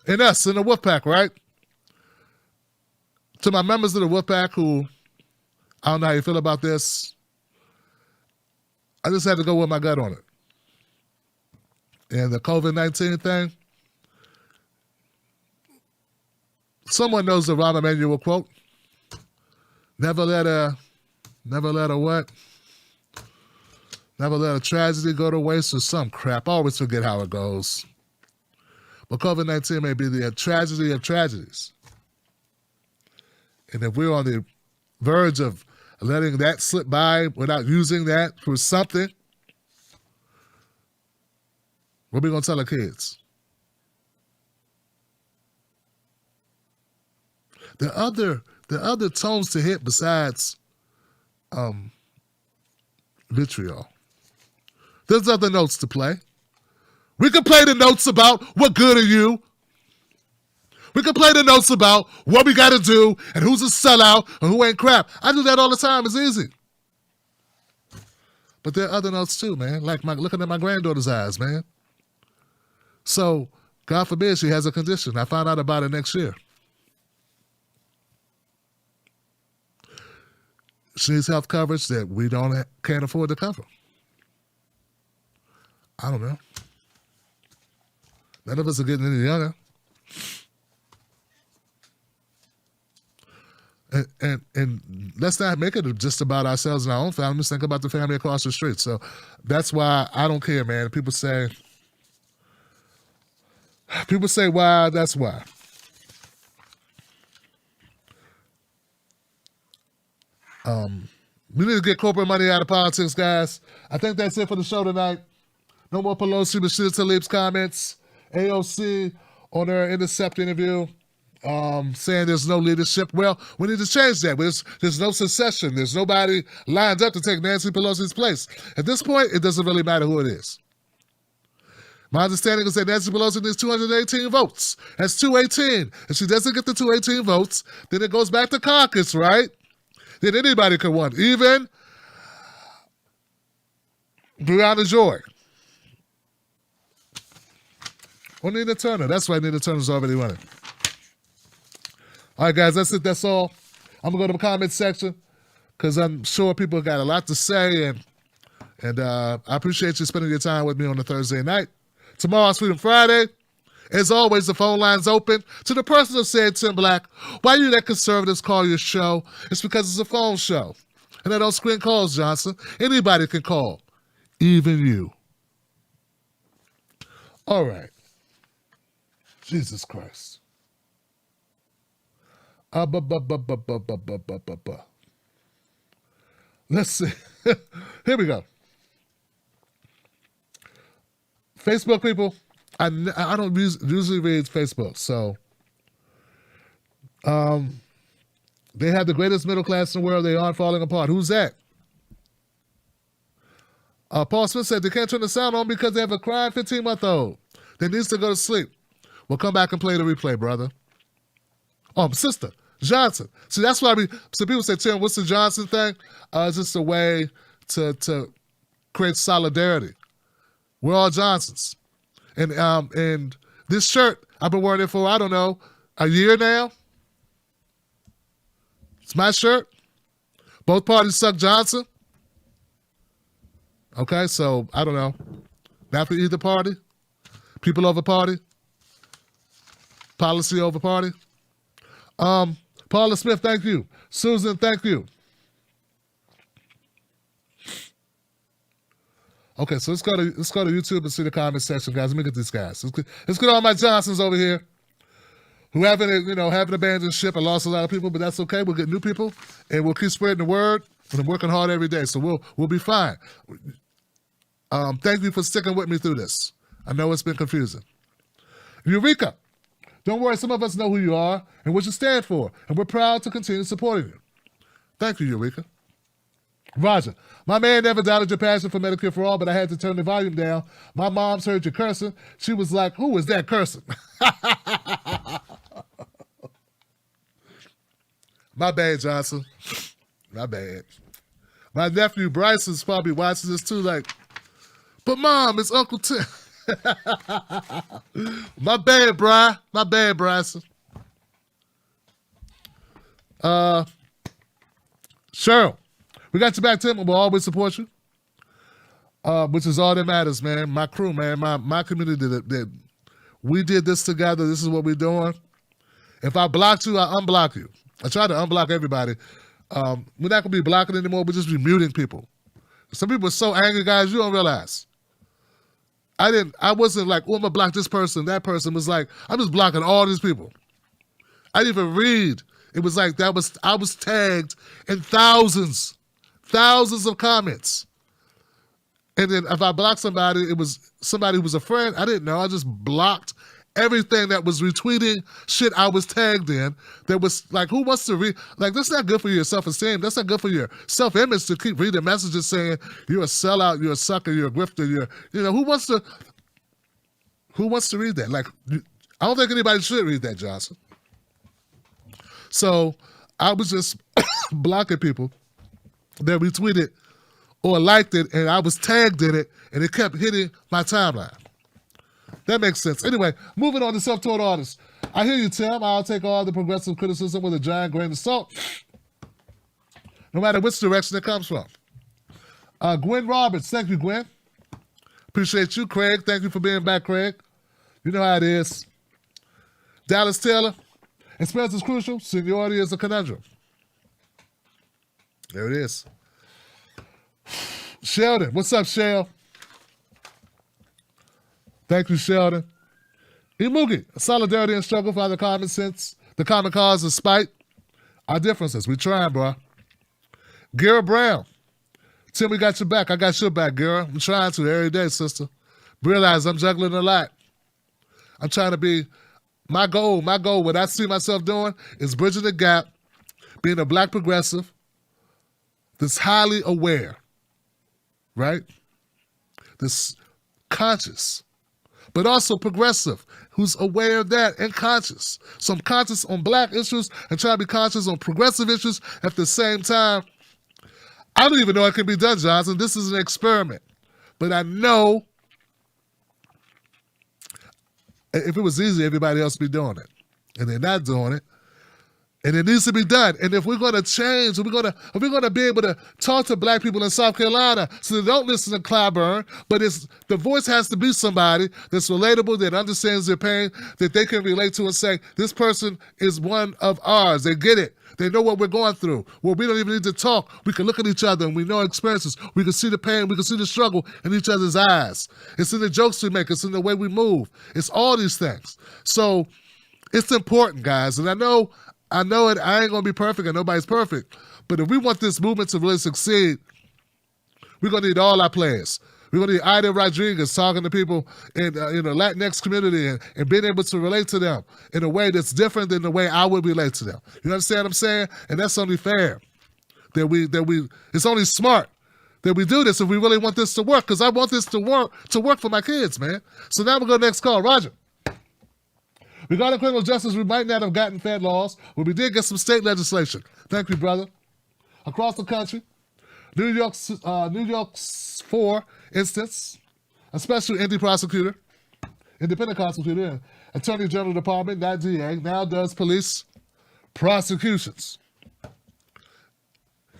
And us in the Wolfpack, right? To my members of the Wolfpack who, I don't know how you feel about this, I just had to go with my gut on it. And the COVID-19 thing, someone knows the Rahm Emanuel quote. Never let a what? Never let a tragedy go to waste or some crap. I always forget how it goes. But COVID-19 may be the tragedy of tragedies. And if we're on the verge of letting that slip by without using that for something, what are we going to tell our kids? The other tones to hit besides vitriol. There's other notes to play. We can play the notes about what good are you. We can play the notes about what we got to do and who's a sellout and who ain't crap. I do that all the time. It's easy. But there are other notes too, man. Like looking at my granddaughter's eyes, man. So, God forbid she has a condition. I find out about it next year. She needs health coverage that we can't afford to cover. I don't know. None of us are getting any younger. And let's not make it just about ourselves and our own family. Let's think about the family across the street. So that's why I don't care, man. People say, why, that's why. We need to get corporate money out of politics, guys. I think that's it for the show tonight. No more Pelosi, Rashida Tlaib's comments. AOC on her Intercept interview saying there's no leadership. Well, we need to change that. There's no succession. There's nobody lined up to take Nancy Pelosi's place. At this point, it doesn't really matter who it is. My understanding is that Nancy Pelosi needs 218 votes. That's 218. If she doesn't get the 218 votes, then it goes back to caucus, right? Then anybody could win, even Breonna Joy. Or Nina Turner. That's right, Nina Turner's already running. All right, guys, that's it. That's all. I'm going to go to the comment section because I'm sure people got a lot to say, and I appreciate you spending your time with me on a Thursday night. Tomorrow's Freedom Friday. As always, the phone line's open. To the person who said, Tim Black, why do you let conservatives call your show? It's because it's a phone show. And I don't screen calls, Johnson. Anybody can call. Even you. All right. Jesus Christ. Let's see. Here we go. Facebook people, I don't usually read Facebook, so They have the greatest middle class in the world. They aren't falling apart. Who's that? Paul Smith said they can't turn the sound on because they have a crying 15-month-old that needs to go to sleep. We'll come back and play the replay, brother. Sister Johnson. See, that's why so people say, Tim, what's the Johnson thing? It's just a way to create solidarity. We're all Johnsons. And this shirt, I've been wearing it for, I don't know, a year now. It's my shirt. Both parties suck Johnson. Okay, so I don't know. Not for either party. People over party. Policy over party. Paula Smith, thank you. Susan, thank you. Okay, so let's go to YouTube and see the comment section, guys. Let me get these guys. Let's get all my Johnsons over here who haven't abandoned ship and lost a lot of people, but that's okay. We'll get new people, and we'll keep spreading the word. And I'm working hard every day, so we'll be fine. Thank you for sticking with me through this. I know it's been confusing. Eureka! Don't worry, some of us know who you are and what you stand for, and we're proud to continue supporting you. Thank you, Eureka. Roger, my man never doubted your passion for Medicare for All, but I had to turn the volume down. My mom's heard you cursing. She was like, who is that cursing? My bad, Johnson. My bad. My nephew Bryson's probably watching this too, like, but Mom, it's Uncle Tim. My bad, Bri. My bad, Bryson. Cheryl, we got your back, Tim, and we'll always support you. Which is all that matters, man. My crew, man, my community that we did this together. This is what we're doing. If I blocked you, I unblock you. I try to unblock everybody. We're not gonna be blocking anymore. We'll just be muting people. Some people are so angry, guys, you don't realize. I wasn't like, oh, I'm gonna block this person. That person was like, I'm just blocking all these people. I didn't even read. It was like I was tagged in thousands of comments. And then if I blocked somebody, it was somebody who was a friend. I didn't know. I just blocked everything that was retweeting shit I was tagged in. That was like, who wants to read? Like, that's not good for your self-esteem. That's not good for your self-image to keep reading messages saying you're a sellout, you're a sucker, you're a grifter, who wants to read that? Like, I don't think anybody should read that, Johnson. So I was just blocking people that retweeted or liked it, and I was tagged in it, and it kept hitting my timeline. That makes sense. Anyway, moving on to self-taught artists. I hear you, Tim. I'll take all the progressive criticism with a giant grain of salt, no matter which direction it comes from. Gwen Roberts. Thank you, Gwen. Appreciate you. Craig, thank you for being back, Craig. You know how it is. Dallas Taylor. Experience is crucial. Seniority is a conundrum. There it is. Sheldon. What's up, Shell? Thank you, Sheldon. Imugi. Solidarity and struggle for the common sense. The common cause of spite. Our differences. We trying, bro. Gara Brown. Tim, we got your back. I got your back, Gara. I'm trying to every day, sister. Realize I'm juggling a lot. I'm trying to be... My goal, what I see myself doing is bridging the gap, being a black progressive that's highly aware, right? This conscious, but also progressive, who's aware of that and conscious. So I'm conscious on black issues and trying to be conscious on progressive issues at the same time. I don't even know it can be done, Johnson. This is an experiment. But I know if it was easy, everybody else would be doing it. And they're not doing it. And it needs to be done. And if we're going to change, if we're going to be able to talk to black people in South Carolina so they don't listen to Clyburn, but the voice has to be somebody that's relatable, that understands their pain, that they can relate to and say, this person is one of ours. They get it. They know what we're going through. Well, we don't even need to talk. We can look at each other and we know experiences. We can see the pain. We can see the struggle in each other's eyes. It's in the jokes we make. It's in the way we move. It's all these things. So it's important, guys. And I know it. I ain't going to be perfect and nobody's perfect. But if we want this movement to really succeed, we're going to need all our players. We're going to need Ida Rodriguez talking to people in the Latinx community and being able to relate to them in a way that's different than the way I would relate to them. You understand what I'm saying? And that's only fair. It's only smart that we do this if we really want this to work, because I want this to work for my kids, man. So now we'll go next call. Roger. Regarding criminal justice, we might not have gotten Fed laws, but we did get some state legislation. Thank you, brother. Across the country, New York's, for instance, a special independent prosecutor, and Attorney General Department, not DA, now does police prosecutions.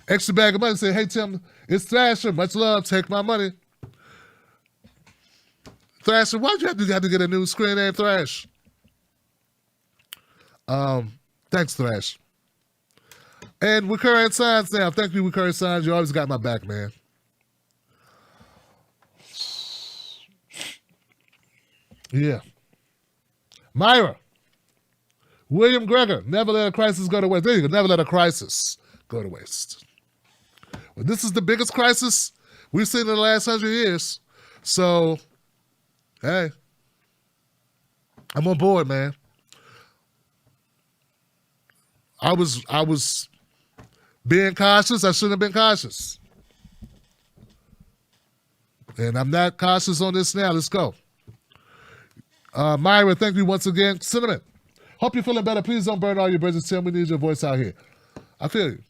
Extra bag of money, say, hey, Tim, it's Thrasher. Much love. Take my money. Thrasher, why'd you have to get a new screen name, Thrash? Thanks, Thrash. And Recurrent Signs now. Thank you, Recurrent Signs. You always got my back, man. Yeah. Myra. William Greger. Never let a crisis go to waste. There you go. Never let a crisis go to waste. Well, this is the biggest crisis we've seen in the last 100 years. So, hey, I'm on board, man. I was being cautious. I shouldn't have been cautious. And I'm not cautious on this now. Let's go. Myra, thank you once again. Cinnamon, hope you're feeling better. Please don't burn all your bridges, Tim. We need your voice out here. I feel you.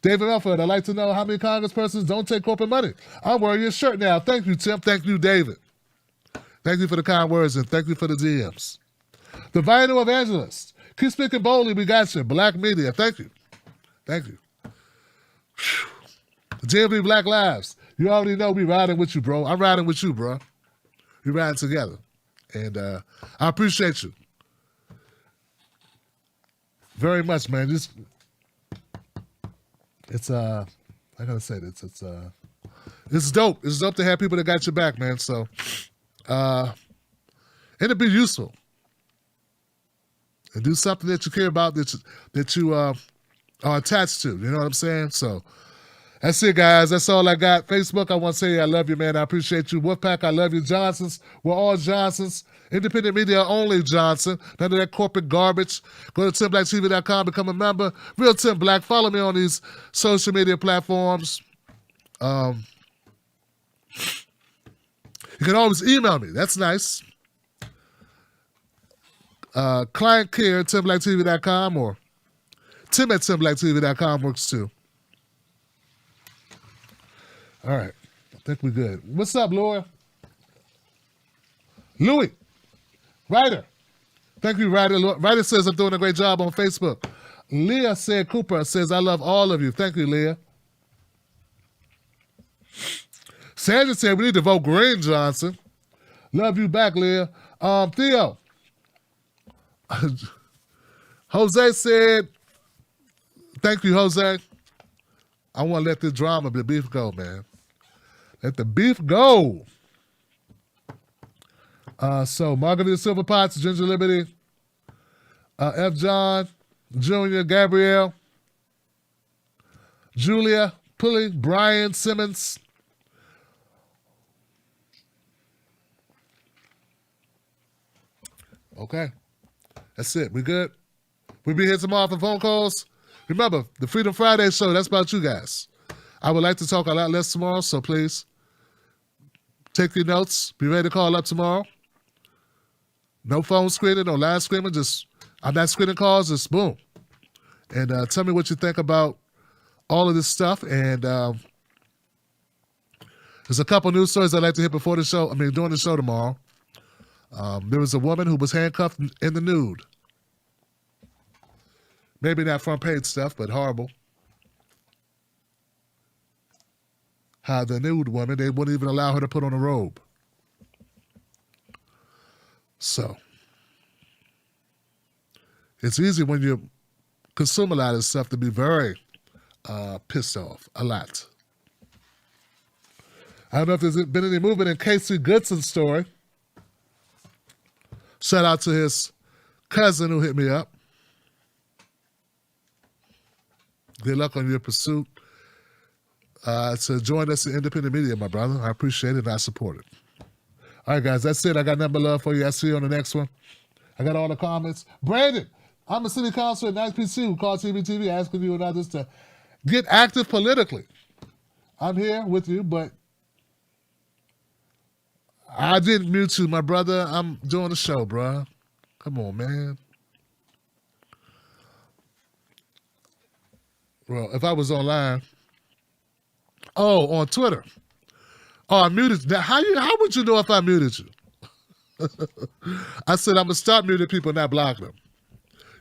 David Melford, I'd like to know how many congresspersons don't take corporate money. I'm wearing your shirt now. Thank you, Tim. Thank you, David. Thank you for the kind words, and thank you for the DMs. The Vinyl Evangelist. Keep speaking boldly. We got you. Black Media. Thank you. Thank you. GMB Black Lives. You already know we riding with you, bro. I'm riding with you, bro. We riding together. And I appreciate you very much, man. It's I gotta say this. It's dope. It's dope to have people that got your back, man. So it'll be useful. And do something that you care about, that you are attached to. You know what I'm saying? So that's it, guys. That's all I got. Facebook, I want to say I love you, man. I appreciate you. Wolfpack, I love you. Johnsons, we're all Johnsons. Independent media only Johnson. None of that corporate garbage. Go to TimBlackTV.com, become a member. Real Tim Black. Follow me on these social media platforms. You can always email me. That's nice. Client care at TimBlackTV.com or Tim at TimBlackTV.com works too. All right. I think we're good. What's up, Laura? Louis. Ryder. Thank you, Ryder. Ryder says I'm doing a great job on Facebook. Leah said Cooper says I love all of you. Thank you, Leah. Sandra said we need to vote Green, Johnson. Love you back, Leah. Theo. Jose said, thank you, Jose. I want to let this drama, the beef go, man. Let the beef go. So, Margarita Silver Potts, Ginger Liberty, F. John, Jr., Gabrielle, Julia, Pulley, Brian Simmons. Okay. That's it. We good? We'll be here tomorrow for phone calls. Remember, the Freedom Friday show, that's about you guys. I would like to talk a lot less tomorrow, so please take your notes. Be ready to call up tomorrow. No phone screening, no line screening. Just, I'm not screening calls, just boom. And tell me what you think about all of this stuff. And there's a couple news stories I'd like to hit before the show. During the show tomorrow. There was a woman who was handcuffed in the nude. Maybe not front page stuff, but horrible. How the nude woman, they wouldn't even allow her to put on a robe. So, it's easy when you consume a lot of stuff to be very pissed off, a lot. I don't know if there's been any movement in Casey Goodson's story. Shout out to his cousin who hit me up. Good luck on your pursuit. to join us in independent media, my brother. I appreciate it and I support it. All right, guys, that's it. I got nothing but love for you. I'll see you on the next one. I got all the comments. Brandon, I'm a city councilor at NPC who called TBTV asking you and others to get active politically. I'm here with you, but I didn't mute you, my brother. I'm doing the show, bro. Come on, man. Well, if I was online, on Twitter. Oh, I muted. Now, how would you know if I muted you? I said I'm gonna start muting people, not block them.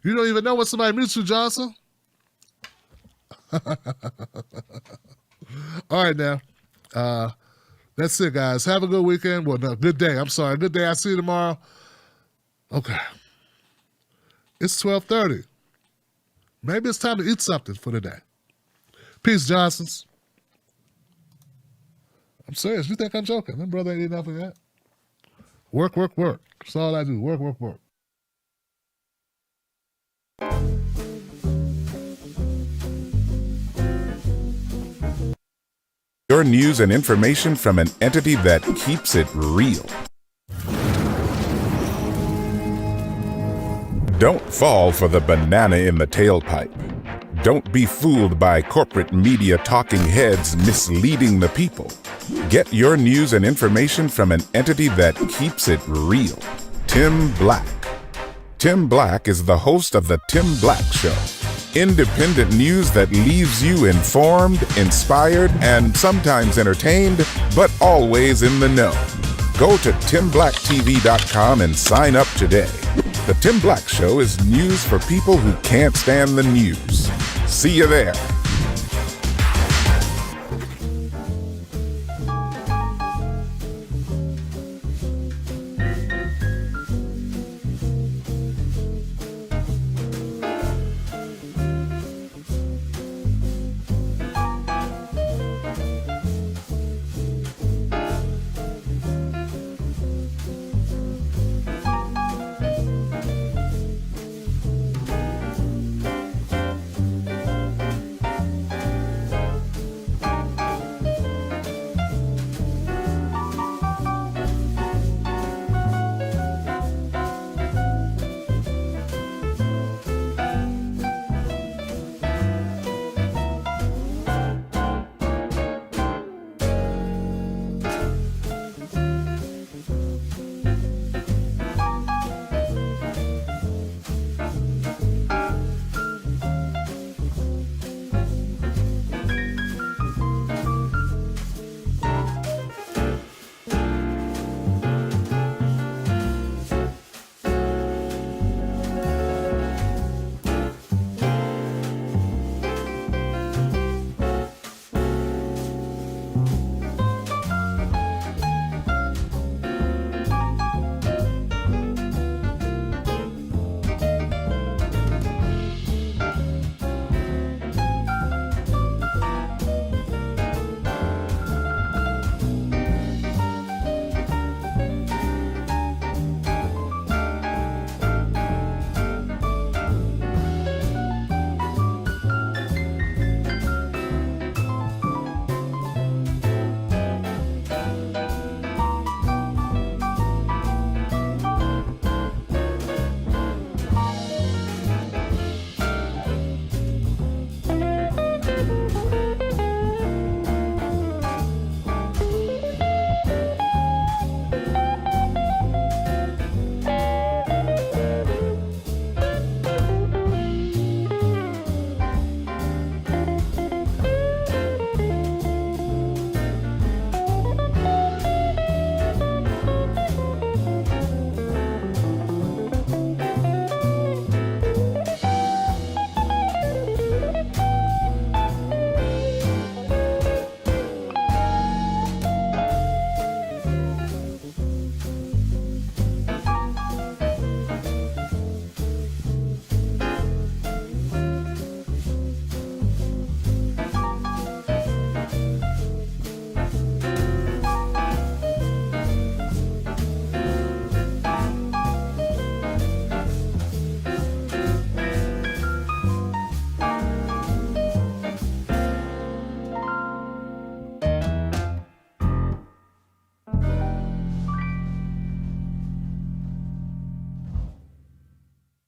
You don't even know when somebody mutes you, Johnson. All right, now. That's it, guys. Have a good weekend. Well, no, good day. I'm sorry. Good day. I'll see you tomorrow. Okay. It's 12:30. Maybe it's time to eat something for the day. Peace, Johnsons. I'm serious. You think I'm joking? My brother ain't eating nothing yet. Work, work, work. That's all I do. Work, work, work. Your news and information from an entity that keeps it real. Don't fall for the banana in the tailpipe. Don't be fooled by corporate media talking heads misleading the people. Get your news and information from an entity that keeps it real. Tim Black. Tim Black is the host of The Tim Black Show. Independent news that leaves you informed, inspired, and sometimes entertained, but always in the know. Go to timblacktv.com and sign up today. The Tim Black Show is news for people who can't stand the news. See you there.